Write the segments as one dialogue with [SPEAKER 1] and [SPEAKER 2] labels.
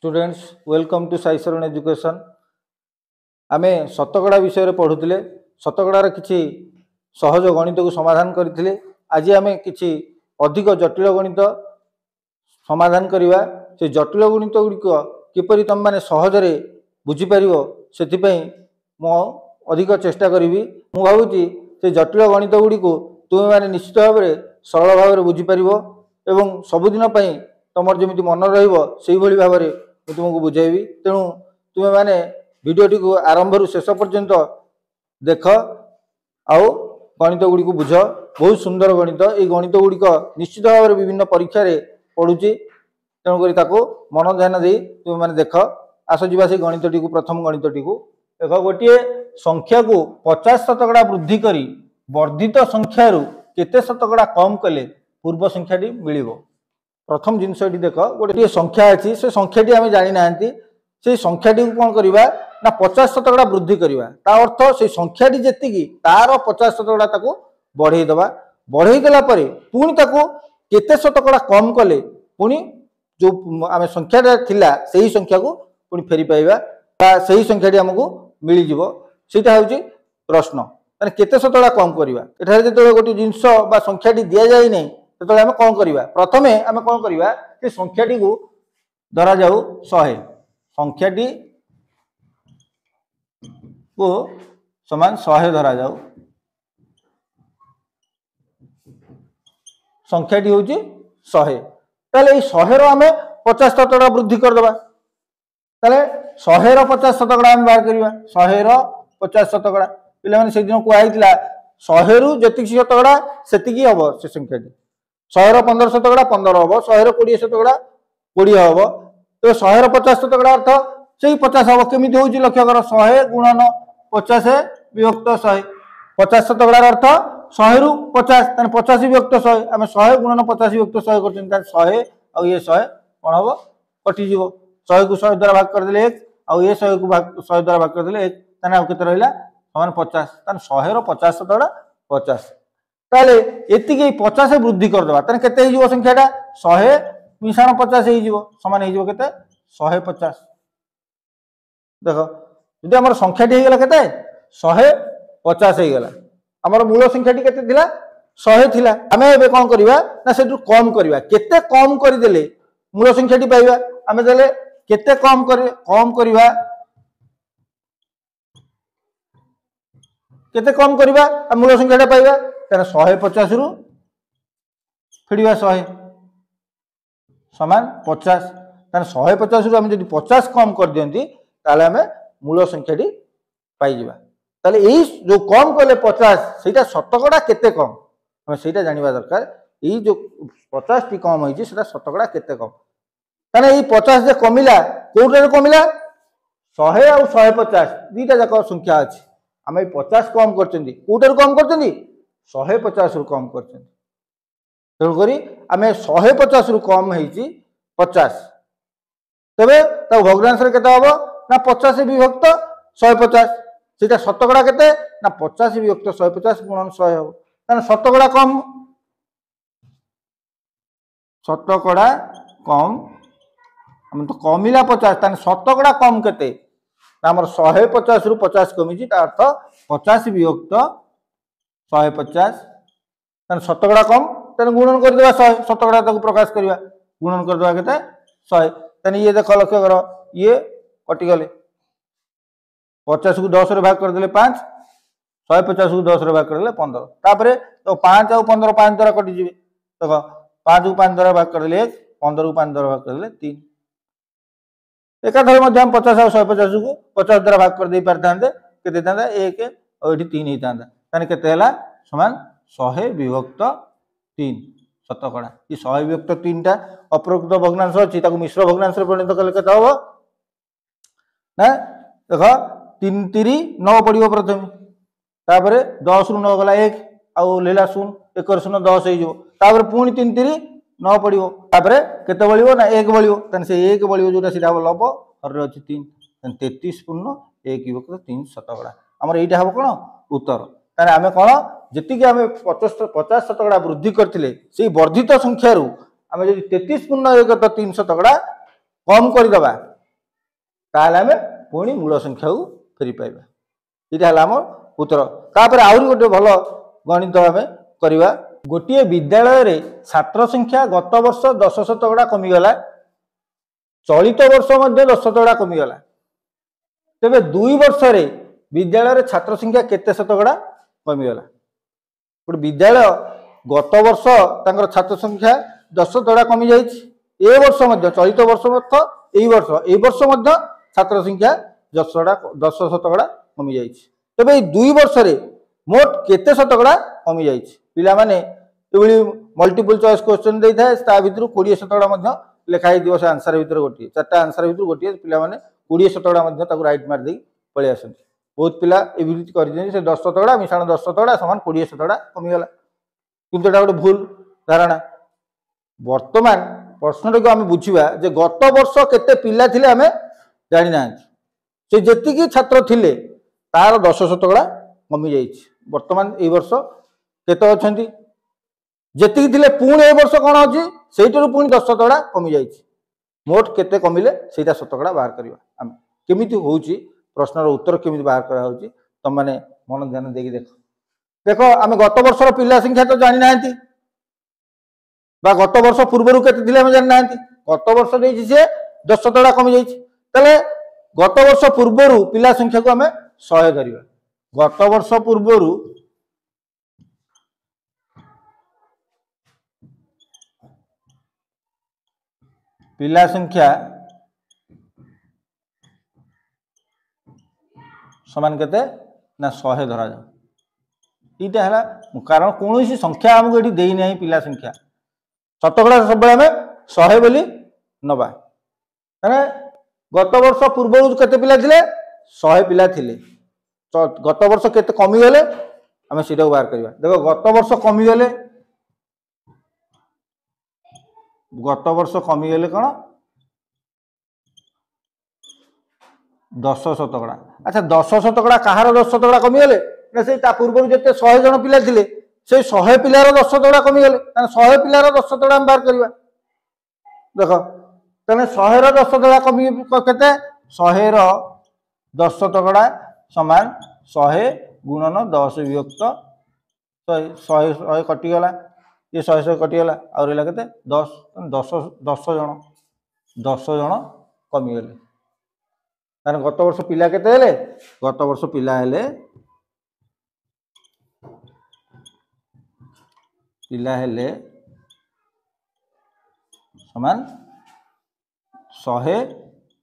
[SPEAKER 1] Students welcome to Sai शरण education. आमे शतकड़ा विषय पढ़ुले शतकड़ार किछि सहज गणित को समाधान करथिले। आज आमे किछि अधिक जटिल गणित समाधान करिवा। से जटिल गणित गुड़िक किपरि तुम माने सहजरे बुझी परिवो सेथिपई मो अधिक चेष्टा करिवि। मु भाबुची से जटिल गणित गुड़िक तुम माने निश्चित भाव में सरल भाव में बुझी परिवो एवं सबुदिन पई तुमर जमिति मन रहिबो सेहि भली भाव में तुमको बुझाइबी। तेणु तुम्हें माने भिडियोटी को आरंभ रु शेष पर्यंत देख आउ गणित गुड़ी को बुझ। बहुत सुंदर गणित। ये गणित गुड़िक निश्चित भाव में विभिन्न परीक्षा पड़ुची। तेणुक मन ध्यान दे तुम्हें माने देख। आस जा से गणितटी को प्रथम गणितटी को देख। गोटे संख्या को 50 शतकड़ा वृद्धि करी वर्धित संख्यारु केते शतकड़ा कम कले पूर्व संख्याटी मिलिबो। प्रथम जिनस देख गोटे संख्या अच्छी से संख्याटी आम जानी ना से संख्याटी को कौन करवा ना 50 शतकड़ा वृद्धि करवा। ता अर्थ से संख्याटी जी तार 50 शतकड़ा ताको बढ़ईदबा। बढ़ईदेला पुणी ताको केते शतकड़ा कम कले पुणी जो आम संख्याटा थिला सही संख्या को पुणी फेरी पाइबा सही संख्याटी आमको मिल जीवो। सेटा होची प्रश्न माने केते शतकड़ा कम करवा। एठारे जो गोटे जिनस बा संख्याटी दि जाए नहीं तो आम कौन करवा। प्रथमे आम कौन करवा कि संख्याटी को धरा जाऊ 100 संख्याटी को समान 100 धरा जाऊ। संख्याटी हूँ 100 ताले 100 आम 50 शतकड़ा वृद्धि करदे ताले 100 50 शतकड़ा आम बाहर करवा। 100 50 शतकड़ा पे से दिन कहला 100 रु जी शतकड़ा से हम से संख्याटी 100 15 शतकड़ा 15 हम 100 20 शतकड़ा 20 हम। तो 100 50 शतकड़ा अर्थ से 50 हम केमी हूँ लक्ष्य कर 100 गुणन 50 विभक्त 100 50 शतकड़ा अर्थ 100 रु 50 50 विभक्त 100 आम 100 गुणन 50 विभक्त 100 कर 100 आ ये 100 कौन हम कटिज 100 को 100 द्वारा भाग करदे 1 आउ ये 100 को 100 द्वारा भाग करदे 1 ताने केते रहिला समान 50 ताने 100 रो 50 शतकड़ा 50 ताले एतिके 50 वृद्धि करदबा ताने केते हिजो संख्याटा 100 मिशाण 50 हिजो समान हिजो केते 150। देखो जदि हमर संख्याटी हे गेला केते 150 हे गेला हमर मूल संख्याटी केते थिला 100 थिला। आमे एबे कोन करबा ना सेटु कम करबा केते कम करि देले मूल संख्याटी पाइबा। आमे देले केते कम करबा केते कम करबा मूल संख्याटा पाइबा ताने 150 रु फेडिबा 100 समान 50 ताने 150 रु हम जदि 50 कम कर दियंती ताले हमें मूल संख्याटी पाई जिबा। ताले एई जो कम कले 50 सेटा शतकड़ा केते कम हम सेटा जानिबा दरकार। एई जो 50 टी कम होई जे सेटा शतकड़ा केते कम ताने एई 50 जे कमिला कोउटे कमिला 100 और 150 दीटा जाक संख्या अछि आम 50 कम करचंदी कोउटे कम करचंदी 150 रु कम करचंदी। तेणुकरी आम 150 रु कम होईची 50 तबे तो भग्नांश केते हबो ना 50 विभक्त 150 सेटा शतकड़ा केते ना 50 विभक्त 150 गुणन 100 हबो ताने शतकड़ा कम हम तो कमिला 50 ताने शतकड़ा कम केते हमर 150 रु 50 कमिची ता अर्थ 50 विभक्त 150 ताने शतकड़ा कम ताने गुणन कर देबा 100 शतकड़ा ताको प्रकाश करबा गुणन कर देबा केते 100 ताने ये देख लक्ष्य कर ये कटि गले 50 को 10 रे भाग कर देले 5 150 को 10 रे भाग कर देले 15 तापरे तो 5 और 15 5 द्वारा कटि जिवे। देखो 5 को 5 द्वारा भाग कर देले 1 15 को 5 द्वारा भाग कर देले 3 एकाधर मध्य हम 50 और 150 को 50 द्वारा भाग कर दे पारथांते केते थांदा 1 और एठी 3 ही थांदा ताने केते हला समान 100 विभक्त 3 शतकड़ा। ये 100 विभक्त 3 टा अप्रकृत भग्नांश अछि ताको मिश्र भग्नांश रे परिणत कले केते हबो ना देखो 3 3 9 पड़िबो प्रथम तापरे 10 रु 9 गला 1 आउ लेला 0 1 0 10 हे जो तापरे पुनी 3 3 9 पड़िबो तापरे केते बलिबो ना 1 बलिबो तने से 1 बलिबो जोटा सिधा लब हर रे अछि 3 तने 33 पूर्ण 1 विभक्त 3 शतकड़ा हमर एटा हबो कोन उत्तर। ताने आमे कोन जेतिके आमे 50 शतकड़ा वृद्धि करथिले सेही वर्धित संख्या रु आमे जदि 33 पूर्ण 1 3 शतकड़ा कम कर दबा ताहले आमे पुणी मूल संख्या को फेरी पाइबा। ये आम उत्तर। तापर आहरी गोटे भल गणित आम करवा। गोटे विद्यालय रे छात्र संख्या गत वर्ष 10% कमिगला, चलित वर्ष 10% कमिगला। तेबे 2 वर्ष रे विद्यालय रे छात्र संख्या केते शतकड़ा कमिगला? गोटे विद्यालय गत वर्ष तांकर छात्र संख्या 10% कमी जाइछि। ए वर्ष मध्य चलित वर्ष मध्य ए वर्ष मध्य छात्र संख्या 10% कमी जाइछि। तेबे 2 वर्ष रे मोट केते शतकड़ा कमी जाइछि? पिला माने एभली मल्टीपल चॉइस क्वेश्चन देई थाए, ता भितरु 20% मध्य लेखाई दिवस आंसर भितर गोटे, चारटा आंसर भितर गोटे पिला माने 20% मध्य ताकू राइट मार देई पळे आसंती। बहुत पिला एबिलिटी कर दिने से 10% मिसाण 10% समान 20% कमी गला, किंतु एटा गोटे भूल धारणा। वर्तमान प्रश्न को आम बुझा जे गत वर्ष केते पिला थिले आमे जानि ना, से जेतिकी छात्र थिले तार 10% कमी जाइछि। वर्तमान ए वर्ष केते अछंती जेतिकी थिले, पुणी ए वर्ष कोन अछि सेइटरु पुणी 10% कमी जाइछि। मोट केते कमिले सेटा शतकड़ा बाहर करबा। आम केमिति होउछि प्रश्नर उत्तर केमिति बाहर करा होउछि तुम माने मन ध्यान देकी देखो। देखो आम गत वर्षर पिला संख्या तो जानि नांती, बा गत वर्ष पूर्वरु केते थिले हम जानि नांती। गत वर्ष देछि से 10% कमी जाइछि, तले गत वर्ष पूर्वरु पिला संख्या को आम 100 धरिबा। गत वर्ष पूर्वरु पिला संख्या समान केते ना 100 धरा जा। इटा हला कारण कोनोसी संख्या हमको एठी देई नै पिला संख्या, शतकड़ा सब आमे 100 बोली नबा। माने गत वर्ष पूर्व केते पिला थिले 100 पिला थिले, तो गत वर्ष केते कमी गेले आमे सेटा बाहर करबा। देखो गत वर्ष कमी गेले, गत वर्ष कमी गेले कोन 10 शतकड़ा। अच्छा 10 शतकड़ा कहार 10 शतकड़ा कमी गेले ना से ता पूर्व जते 100 जन पिला थिले से 100 पिलार 10 शतकड़ा कमी गेले, ताने 100 पिलार 10 शतकड़ा हम बाहर करबा। देखो तने 100 रो 10 शतकड़ा कमी केते 100 रो 10 शतकड़ा समान 100 गुणन 10 विभक्त 100 कटि गला, ये 100 कटि गला और रहला केते 10 जन कमी गेले। ताने गत वर्ष पिला केते हेले, गत वर्ष पिला हेले समान 100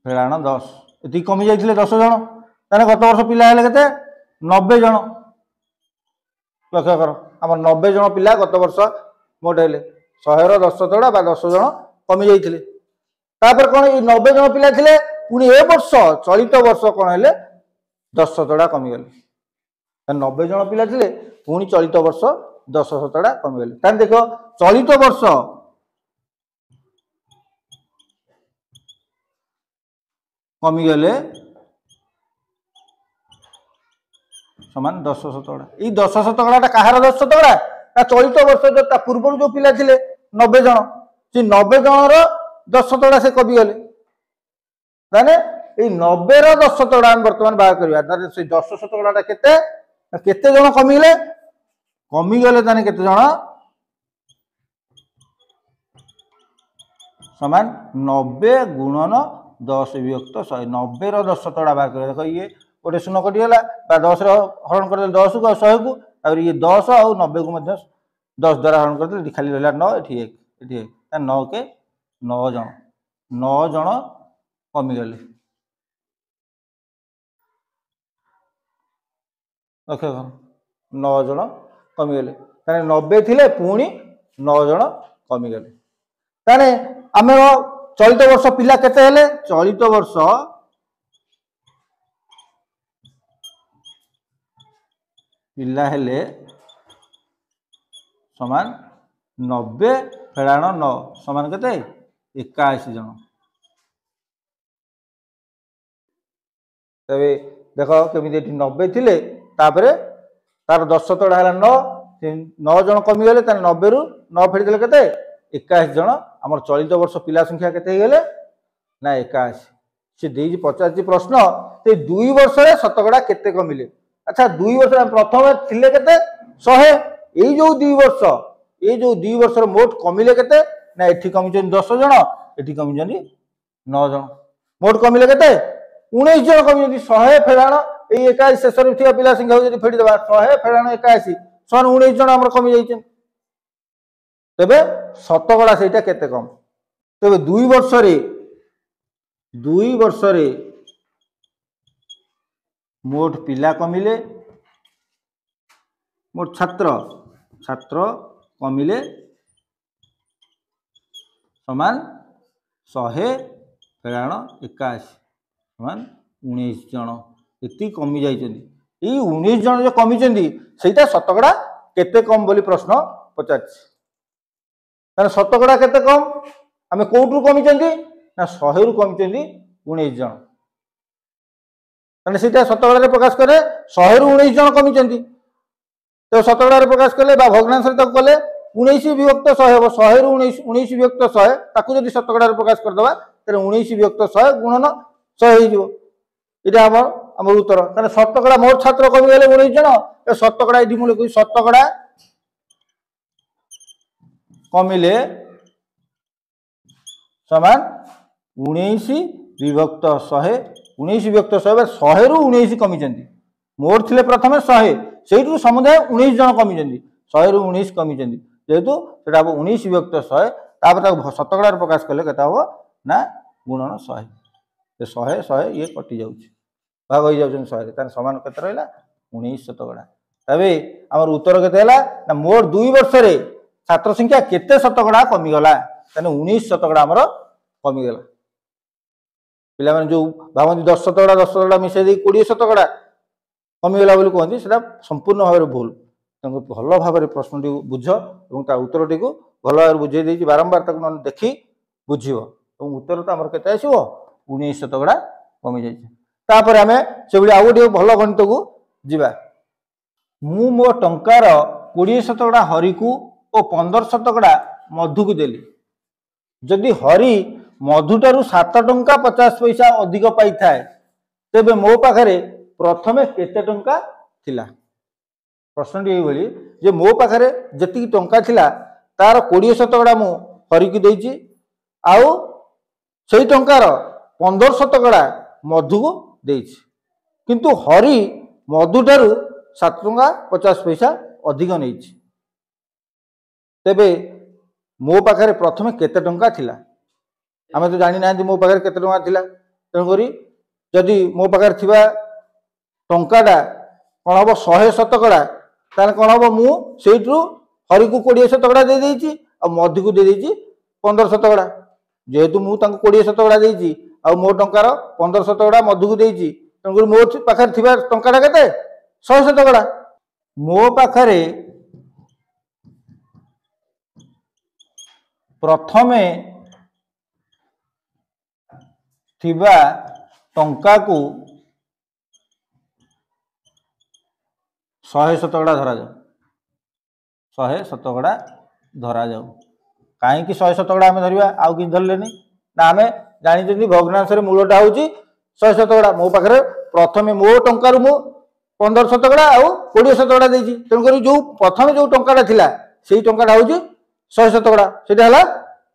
[SPEAKER 1] फेराण 10 एति कमी जाइथिले 10 जन। ताने गत वर्ष पिला हेले केते 90 जन। लक्ष्य कर हमर 90 जन पिला गत वर्ष मोट हेले 100 रो 10 शतकड़ा बा 10 जन कमी जाइथिले। तापर कोन ए 90 जन पिला थिले पुणी ए वर्ष चलित वर्ष कोन हेले 10 शतकड़ा कमी गेले। 90 जन पिला थिले पुणी चलित वर्ष 10 शतकड़ा कमी गेले। तान देखो चलित वर्ष कमी गेले समान 10 शतकड़ा। ई 10 शतकड़ा कहार 10 शतकड़ा ना चलित वर्ष जो ता पूर्व जो पिला थिले 90 जन, से 90 जन रो 10 शतकड़ा से कमी गेले। ताने ए 90 रो 10 शतकड़ा हम वर्तमान बाहर करबा। ताने से 10 शतकड़ा केते केते जन कमी गेले ताने केते जन समान 90 गुणन 10 विभक्त 100। 90 रो 10 शतकड़ा बाहर कर। देखो ये गोटे शून्य कटि गला बा 10 रो हरण कर 10 को 100 को और ये 10 और 90 को मध्य 10 द्वारा हरण कर दे खाली रहला 9 एठी 1 ता 9 के 9 जन कमी गले। लक्ष्य कर 9 जन कमी गले। ताने 90 थिले पुणी 9 जन कमी गले। ताने आमे चलित वर्ष पिला केते हेले, चलित वर्ष पिला हेले समान 90 फेराण 9 समान केते 81 जन। तबे देखो केमिति 90 थिले तापरे तार 10 शतकड़ा हला 9 जन कमी गेले। ताने 90 रु 9 फेडी देले केते 81 जन। हमर चलित वर्ष पिला संख्या केते गेले ना 81। से देई पचार प्रश्न से 2 वर्ष रे शतकड़ा केते कमिले। अच्छा 2 वर्ष प्रथम थिले केते 100 एई जो 2 वर्ष ए जो 2 वर्ष रे मोट कमिले केते ना एठी कमिजन 10 जण एठी कमिजन 9 जण मोट कमिले केते 19 जण कमिजन 100 फेराण ए 81 शेष रे थिया पिला संख्या जदी फेडी देबा 100 फेराण 81 सन 19 जण हमर कमि जाइछन। तबे शतकड़ा सेटा केते कम तबे 2 वर्ष रे मोट पिला कमिले मोट छात्र कमिले समान 100 फेराण 81 समान 19 जण एति कमि जाइछन्ती। ई 19 जण जो कमि चंदी सेटा शतकड़ा केते कम बोली प्रश्न पचारछि। ताने शतकड़ा केते कम आमे कोउटू कमि चंदी ना 100 रु कमि चंदी 19 जण ताने सेटा शतकड़ा रे प्रकाश करे 100 रु 19 जण कमि चंदी तो शतकड़ा रे प्रकाश कले बा भग्नांश रे तक कले 19 विभक्त 100 हेबो 100 रु 19 विभक्त 100 ताकू जदी शतकड़ा रे प्रकाश कर दबा तरे 19 विभक्त 100 गुणन 100 हे जिवो इटा हमर उत्तर। ताने शतकड़ा मोर छात्र कमि गेले 19 जण ए शतकड़ा इदि मूल कोइ शतकड़ा कमिले समान 19 विभक्त 100 19 विभक्त 100 100 रु 19 कमि चंदी मोर थिले प्रथमे 100 सेइटु समुदाय 19 जण कमि चंदी 100 रु 19 कमि चंदी जेतु सेटा 19 विभक्त 100 तापर ता शतकड़ा रे प्रकाश कले केता हो ना गुणन 100 ए 100 ये कटि जाउछि भाग हो जाउछन 100 रे तान समान केते रहला 19 शतकड़ा। तबे हमर उत्तर केते हला ना मोर 2 वर्ष रे छात्र संख्या केते शतकड़ा कमि गला ताने 19 शतकड़ा हमर कमि गेला। पिला माने जो भाबंती 10 शतकड़ा मिसे दे 20 शतकड़ा कमि गेला बोली कहंती सेटा संपूर्ण भाबरे भूल। तंग भलो भाबरे प्रश्नटी बुझ एवं ता उत्तरटी को भलो भाबरे बुझे देछि बारंबार तक न देखि बुझियो एवं उत्तर त हमर केते आसीबो 19 शतकड़ा कमि जाइछि। तापर हमें से आ गोटे भल गणित को जीवा मु मो टंकार 20 शतकड़ा हरि को और 15 शतकड़ा मधु को देली जदि हरि मधुठारु 7 टंका 50 पैसा अधिक पाई थाए तेबे मो पाखरे प्रथमे केते टंका थिला। प्रश्न ये बोली जे मो पाखरे जति टंका थिला तार 20 शतकड़ा मु हरि को देइछि आउ सेई टंकार 15 शतकड़ा मधु को देइछि किंतु हरि मधुठारु 7 टंका 50 पैसा अधिक नैछि तेबे मो पाखरे प्रथमे केते टंका थिला आमे तो जानि नांती मो पाखरे केते टंका थिला तेन करी जदि मो पाखरे थिबा टंकाटा कोन हबो 100 शतकड़ा ताने कोन हबो मु सेइट्रु हरि को 20 शतकड़ा दे देइछि आ मधु को दे देइछि 15 शतकड़ा जेहेतु मु तांको 20 शतकड़ा देइछि आ मो टंकार 15 शतकड़ा मधु को देइछि तेन करी मो पाखरे थिबा टंकाटा केते 100 शतकड़ा मो पाखरे प्रथमे थिबा टंका को 100 शतकड़ा धरा जाऊ 100 शतकड़ा धरा जाऊ कहीं 100 शतकड़ा आम धरवा आउ कि धरलेनी ना आम जानी भग्नांश मूलटा हूँ 100 शतकड़ा मो पाखे प्रथमे मो टंकार मु 15 शतकड़ा आउ 20 शतकड़ा देइछि तेणुकर जो प्रथमे जो टंकाटा थिला सेई टंकाटा हूँ 100 शतकड़ा सेटा हला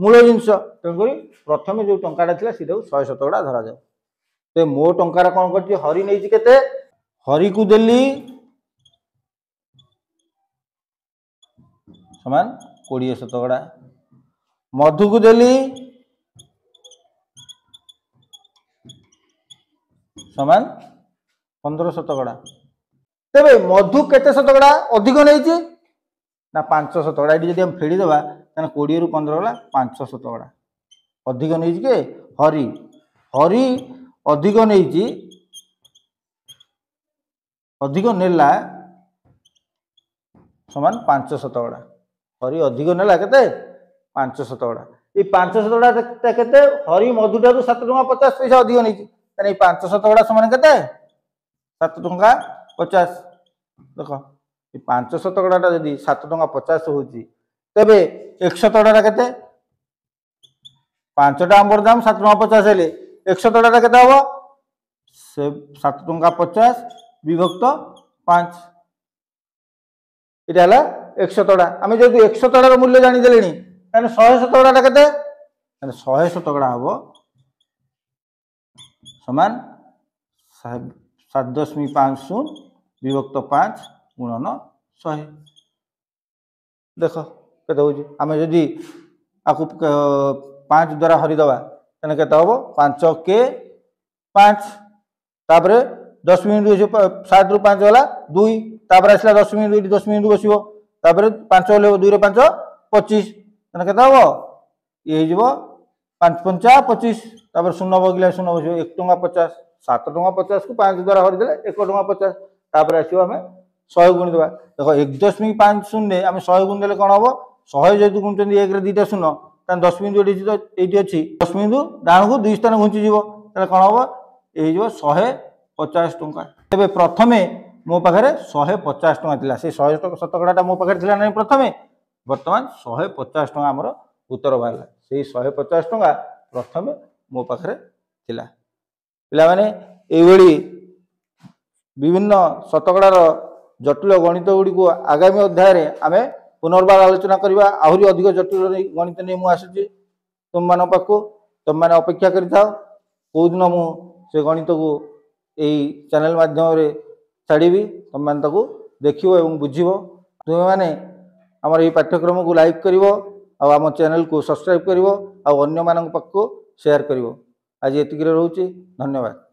[SPEAKER 1] मूल जिनस तेणुकर प्रथमे जो टंकाटा थिला सेटा 100 शतकड़ा धरा जाऊ ते मो टंकार कौन करछि हरि नैछि केते हरि को देली समान 20 शतकड़ा मधु को देली समान 15 शतकड़ा तेबे मधु केते शतकड़ा अधिक नैछि ना 5 शतकड़ा ये जब हम फेड़ी देवा 20 रु 15 होला 5 शतकड़ा अधिक नैछि के हरि हरि अधिक नैछि अधिक नेला समान 5 शतकड़ा हरि अधिक नेला केते 5 शतकड़ा ये 5 शतकड़ा केते हरि मधुठारु 7 टंका 50 पैसा अधिक नैछि ताने 5 शतकड़ा समान केते 7 टंका 50 देख ये 5 शतकड़ा जदि 7 टंका 50 होची तेबे 1 शतकड़ा केते 5टा आंबर दाम 7 टंका 50 हेले 100 केते हबो से 7.50 विभक्त 5 इटा हला 100 आम जो 100 मूल्य जानीदे 100 शतकड़ा केते 100 शतकड़ा हम समान 7.50 विभक्त 5 गुणन 100 देख के आम जदि आपको 5 द्वारा हरिदबा तेना के हम 5 के 5 तापर 10 मिनट 7 रु 5 गला 2 तापर आसला 10 मिनट 10 मिनट बस 5 हेल्ले 2 रे 5 25 तेना के हम ये 5 पंचा 25 तापर 0 बगिला 0 बस 1 टଙ୍କା 50 7 टଙ୍କା 50 को 5 द्वारा हरिदे 1 टଙ୍କା 50 तापर आसो आम 100 गुणी देवा देख 1.50 आम 100 गुणी देले कौन हम 100 जेहतु गुणुंट 1 रे 2टा 0 10 मिनट ये अच्छी 10 मिनट डाण को 2 स्थान घुंचीज कौन हम ये 150 टଙ୍କା तेरे प्रथम मो पाखे 150 टଙ୍କା थिला से 100 शतकड़ा मो पाखे थिला नहीं प्रथम बर्तमान 150 टଙ୍କା आमर उत्तर बाहर से 150 टଙ୍କା प्रथम मो पाखे थिला पिला माने एभली विभिन्न शतकड़ार जटिल गणित गुड़ी को आगामी अध्याय आम पुनर्बार आलोचना करवा आहरी अधिक जटिल गणित नहीं मुझे तुम मान पाक तुम मैंने अपेक्षा कर दिन मुझे गणित को यही चैनल माध्यम छाड़ी तुम मैंने देख बुझ तुम्हें मैंने आमर ये पाठ्यक्रम को लाइक कर आम चैनल को सब्सक्राइब कर अन्य मान पाक शेयर कर आज ये रोचे धन्यवाद।